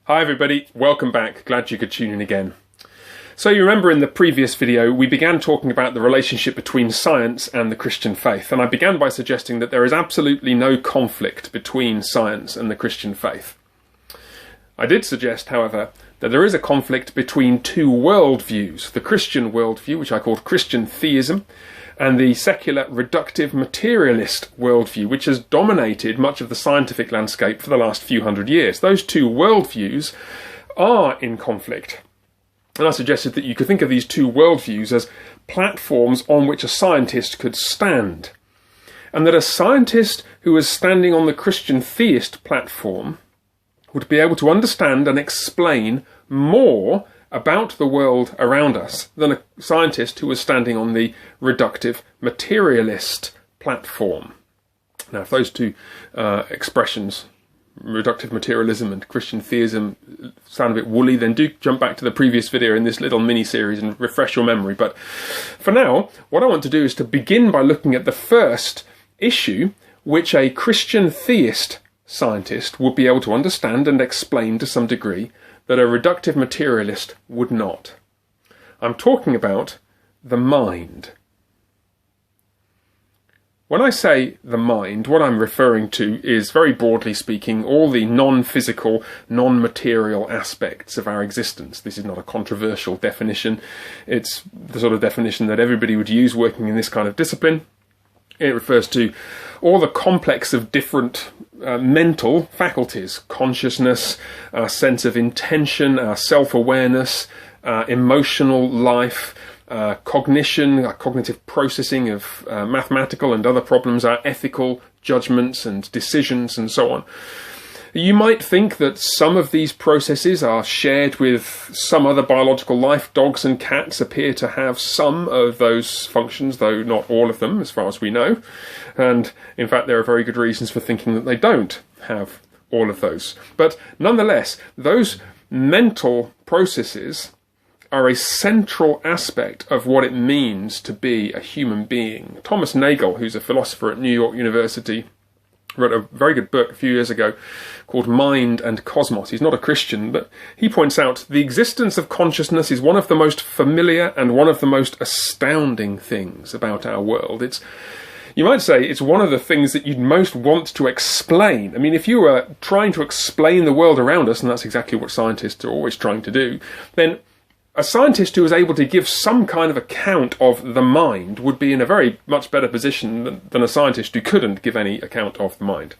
Hi everybody, welcome back. Glad you could tune in again. So you remember in the previous video we began talking about the relationship between science and the Christian faith, and I began by suggesting that there is absolutely no conflict between science and the Christian faith. I did suggest, however, that there is a conflict between two worldviews, the Christian worldview, which I called Christian theism, and the secular reductive materialist worldview, which has dominated much of the scientific landscape for the last few hundred years. Those two worldviews are in conflict. And I suggested that you could think of these two worldviews as platforms on which a scientist could stand. And that a scientist who was standing on the Christian theist platform would be able to understand and explain more about the world around us than a scientist who was standing on the reductive materialist platform. Now, if those two expressions, reductive materialism and Christian theism, sound a bit woolly, then do jump back to the previous video in this little mini-series and refresh your memory. But for now, what I want to do is to begin by looking at the first issue which a Christian theist scientist would be able to understand and explain to some degree that a reductive materialist would not. I'm talking about the mind. When I say the mind, what I'm referring to is, very broadly speaking, all the non-physical, non-material aspects of our existence. This is not a controversial definition. It's the sort of definition that everybody would use working in this kind of discipline. It refers to all the complex of different mental faculties: consciousness, our sense of intention, our self-awareness, emotional life, cognition, our cognitive processing of mathematical and other problems, our ethical judgments and decisions, and so on. You might think that some of these processes are shared with some other biological life. Dogs and cats appear to have some of those functions, though not all of them, as far as we know. And in fact, there are very good reasons for thinking that they don't have all of those. But nonetheless, those mental processes are a central aspect of what it means to be a human being. Thomas Nagel, who's a philosopher at New York University, wrote a very good book a few years ago called Mind and Cosmos. He's not a Christian, but he points out the existence of consciousness is one of the most familiar and one of the most astounding things about our world. You might say it's one of the things that you'd most want to explain. I mean, if you were trying to explain the world around us, and that's exactly what scientists are always trying to do, then a scientist who is able to give some kind of account of the mind would be in a very much better position than a scientist who couldn't give any account of the mind.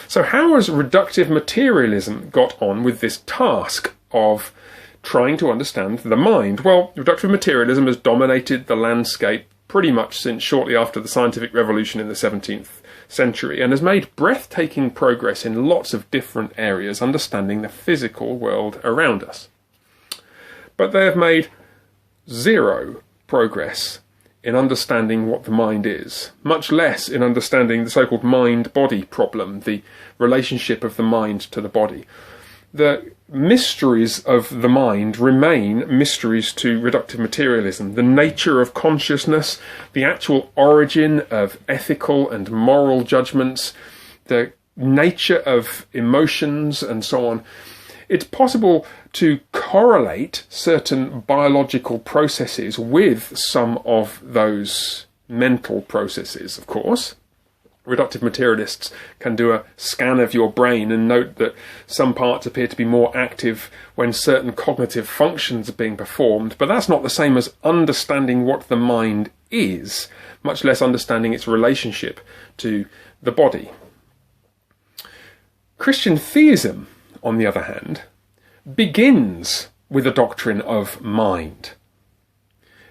So how has reductive materialism got on with this task of trying to understand the mind? Well, reductive materialism has dominated the landscape pretty much since shortly after the scientific revolution in the 17th century, and has made breathtaking progress in lots of different areas understanding the physical world around us. But they have made zero progress in understanding what the mind is, much less in understanding the so-called mind-body problem, the relationship of the mind to the body. The mysteries of the mind remain mysteries to reductive materialism. The nature of consciousness, the actual origin of ethical and moral judgments, the nature of emotions, and so on. It's possible to correlate certain biological processes with some of those mental processes, of course. Reductive materialists can do a scan of your brain and note that some parts appear to be more active when certain cognitive functions are being performed, but that's not the same as understanding what the mind is, much less understanding its relationship to the body. Christian theism, on the other hand, begins with a doctrine of mind.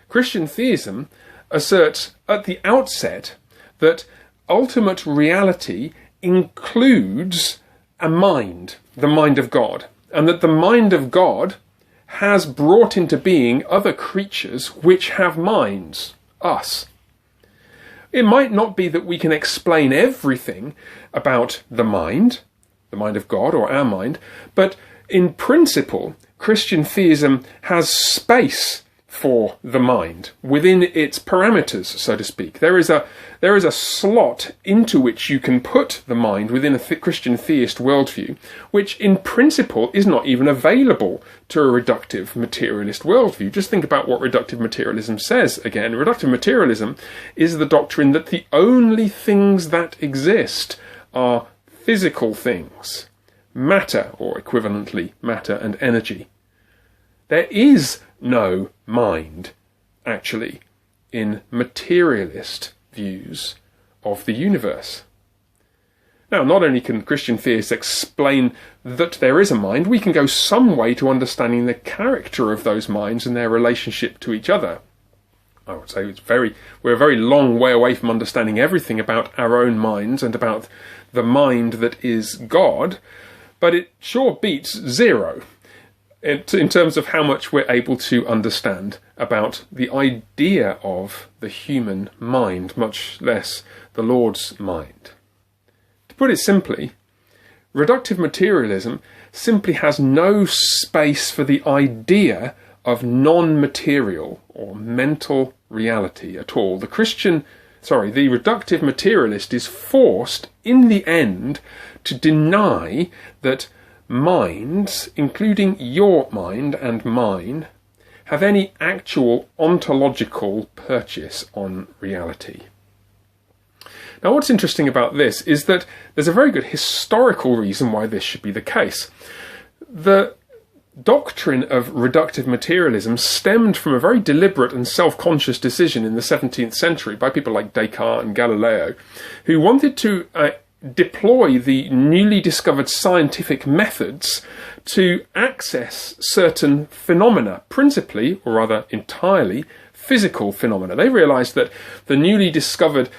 Christian theism asserts at the outset that ultimate reality includes a mind, the mind of God, and that the mind of God has brought into being other creatures which have minds, us. It might not be that we can explain everything about the mind of God or our mind, but in principle, Christian theism has space for the mind within its parameters, so to speak. There is a slot into which you can put the mind within a Christian theist worldview, which in principle is not even available to a reductive materialist worldview. Just think about what reductive materialism says again. Reductive materialism is the doctrine that the only things that exist are physical things, matter, or equivalently matter and energy. There is no mind, actually, in materialist views of the universe. Now, not only can Christian theists explain that there is a mind, we can go some way to understanding the character of those minds and their relationship to each other. I would say we're a very long way away from understanding everything about our own minds and about the mind that is God, but it sure beats zero in terms of how much we're able to understand about the idea of the human mind, much less the Lord's mind. To put it simply, reductive materialism simply has no space for the idea of non-material or mental reality at all. The reductive materialist is forced in the end to deny that minds, including your mind and mine, have any actual ontological purchase on reality. Now, what's interesting about this is that there's a very good historical reason why this should be the case. The doctrine of reductive materialism stemmed from a very deliberate and self-conscious decision in the 17th century by people like Descartes and Galileo, who wanted to deploy the newly discovered scientific methods to access certain phenomena, principally, or rather entirely, physical phenomena. They realized that the newly discovered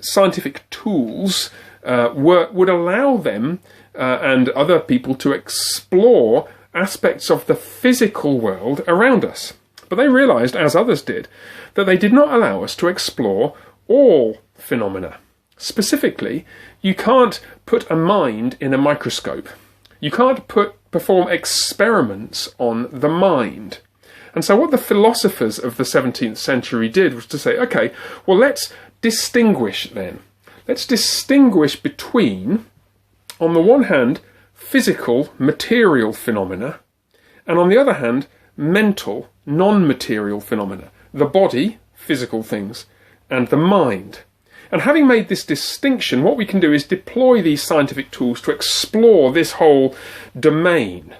scientific tools would allow them and other people to explore aspects of the physical world around us. But they realized, as others did, that they did not allow us to explore all phenomena. Specifically, you can't put a mind in a microscope. You can't perform experiments on the mind. And so what the philosophers of the 17th century did was to say, okay, well, let's distinguish then. Let's distinguish between, on the one hand, physical, material phenomena, and on the other hand, mental, non-material phenomena. The body, physical things, and the mind. And having made this distinction, what we can do is deploy these scientific tools to explore this whole domain,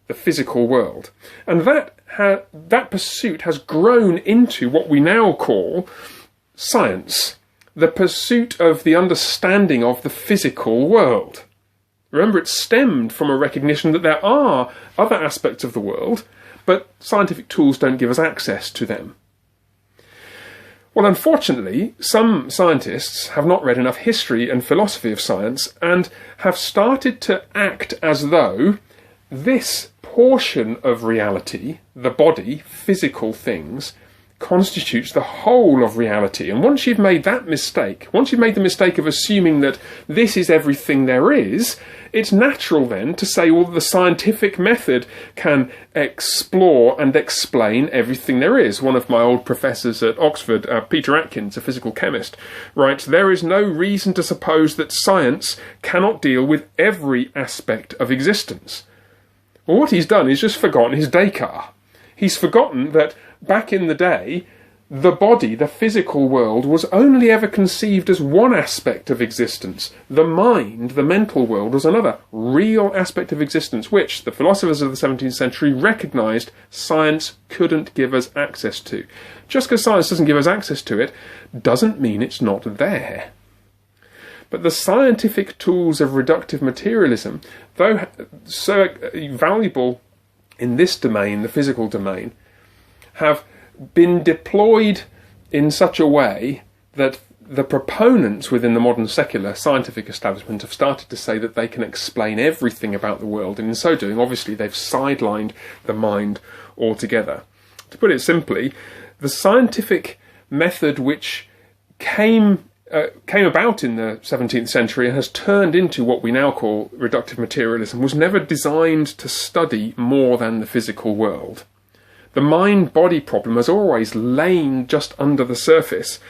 the physical world. And that pursuit has grown into what we now call science, the pursuit of the understanding of the physical world. Remember, it stemmed from a recognition that there are other aspects of the world, but scientific tools don't give us access to them. Well, unfortunately, some scientists have not read enough history and philosophy of science and have started to act as though this portion of reality, the body, physical things, constitutes the whole of reality. And once you've made that mistake, once you've made the mistake of assuming that this is everything there is, it's natural then to say, well, the scientific method can explore and explain everything there is. One of my old professors at Oxford, Peter Atkins, a physical chemist, writes, there is no reason to suppose that science cannot deal with every aspect of existence. Well, what he's done is just forgotten his Descartes. He's forgotten that back in the day, the body, the physical world, was only ever conceived as one aspect of existence. The mind, the mental world, was another real aspect of existence, which the philosophers of the 17th century recognised science couldn't give us access to. Just because science doesn't give us access to it, doesn't mean it's not there. But the scientific tools of reductive materialism, though so valuable in this domain, the physical domain, have been deployed in such a way that the proponents within the modern secular scientific establishment have started to say that they can explain everything about the world, and in so doing, obviously, they've sidelined the mind altogether. To put it simply, the scientific method which came about in the 17th century and has turned into what we now call reductive materialism was never designed to study more than the physical world. The mind-body problem has always lain just under the surface,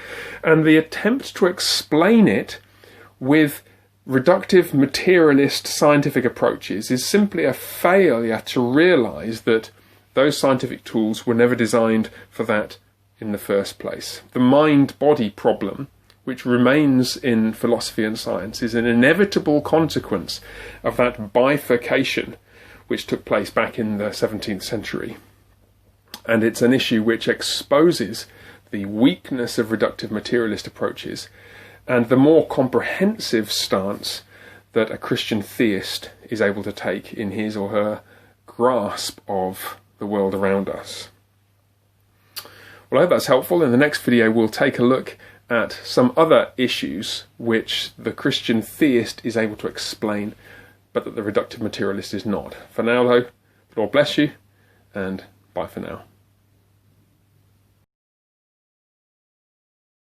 and the attempt to explain it with reductive materialist scientific approaches is simply a failure to realise that those scientific tools were never designed for that in the first place. The mind-body problem, which remains in philosophy and science, is an inevitable consequence of that bifurcation which took place back in the 17th century. And it's an issue which exposes the weakness of reductive materialist approaches and the more comprehensive stance that a Christian theist is able to take in his or her grasp of the world around us. Well, I hope that's helpful. In the next video, we'll take a look at some other issues which the Christian theist is able to explain, but that the reductive materialist is not. For now, though, Lord bless you, and bye for now.